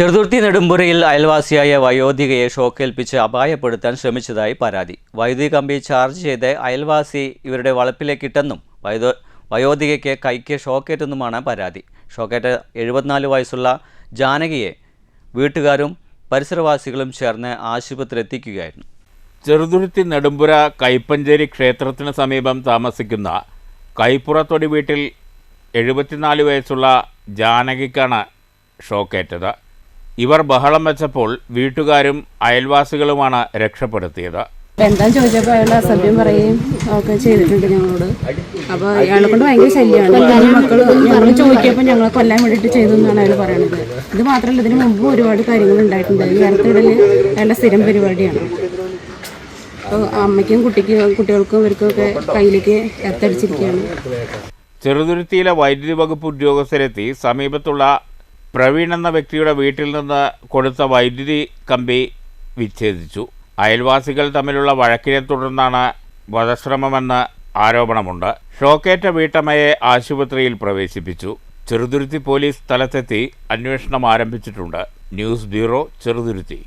ചെറുതുരുത്തി നെടുമ്പുരയിൽ അയൽവാസിയായ വയോധികയെ ഷോക്കേൽപ്പിച്ച് അപായപ്പെടുത്താൻ ശ്രമിച്ചതായി പരാതി. വൈദ്യുതി കമ്പി ചാർജ് ചെയ്ത് അയൽവാസി ഇവരുടെ വളപ്പിലേക്കിട്ടെന്നും വയോധികയ്ക്ക് കൈക്ക് ഷോക്കേറ്റെന്നുമാണ് പരാതി. ഷോക്കേറ്റ് 74 വയസ്സുള്ള ജാനകിയെ വീട്ടുകാരും പരിസരവാസികളും ചേർന്ന് ആശുപത്രിയിൽ എത്തിക്കുകയായിരുന്നു. ചെറുതുരുത്തി നെടുമ്പുര കൈപ്പഞ്ചേരി ക്ഷേത്രത്തിന് സമീപം താമസിക്കുന്ന കൈപ്പുറത്തൊടി വീട്ടിൽ 74 വയസ്സുള്ള ജാനകിക്കാണ് ഷോക്കേറ്റത്. ഇവർ ബഹളം വെച്ചപ്പോൾ വീട്ടുകാരും അയൽവാസികളുമാണ് രക്ഷപ്പെടുത്തിയത്. എന്താന്ന് ചോദിച്ചപ്പോൾ അയാൾ അസഭ്യം പറയുകയും ഒക്കെ ചെയ്തിട്ടുണ്ട് ഞങ്ങളോട്. അപ്പോൾ അയാളെ കൊണ്ട് ഭയങ്കര ശല്യമാണ്. ഞങ്ങൾ ചോദിക്കുമ്പോൾ ഞങ്ങളെ കൊല്ലാൻ വേണ്ടിയിട്ട് ചെയ്തു എന്നാണ് അയാൾ പറയുന്നത്. ഇത് മാത്രമല്ല, ഇതിന് മുമ്പ് ഒരുപാട് കാര്യങ്ങൾ ഉണ്ടായിട്ടുണ്ട്. ഈ അടുത്തിടയിൽ അയാളുടെ സ്ഥിരം പരിപാടിയാണ്. അപ്പോൾ അമ്മയ്ക്കും കുട്ടികൾക്കും ഇവർക്കൊക്കെ കയ്യിലേക്ക് എത്തടിച്ചിരിക്കുകയാണ്. ചെറുതുരുത്തിയിലെ വൈദ്യുതി വകുപ്പ് ഉദ്യോഗസ്ഥരെത്തി സമീപത്തുള്ള പ്രവീൺ എന്ന വ്യക്തിയുടെ വീട്ടിൽ നിന്ന് കൊടുത്ത വൈദ്യുതി കമ്പി വിച്ഛേദിച്ചു. അയൽവാസികൾ തമ്മിലുള്ള വഴക്കിനെ തുടർന്നാണ് വധശ്രമമെന്ന് ആരോപണമുണ്ട്. ഷോക്കേറ്റ വീട്ടമ്മയെ ആശുപത്രിയിൽ പ്രവേശിപ്പിച്ചു. ചെറുതുരുത്തി പോലീസ് സ്ഥലത്തെത്തി അന്വേഷണം ആരംഭിച്ചിട്ടുണ്ട്. News bureau, Cheruthuruthy.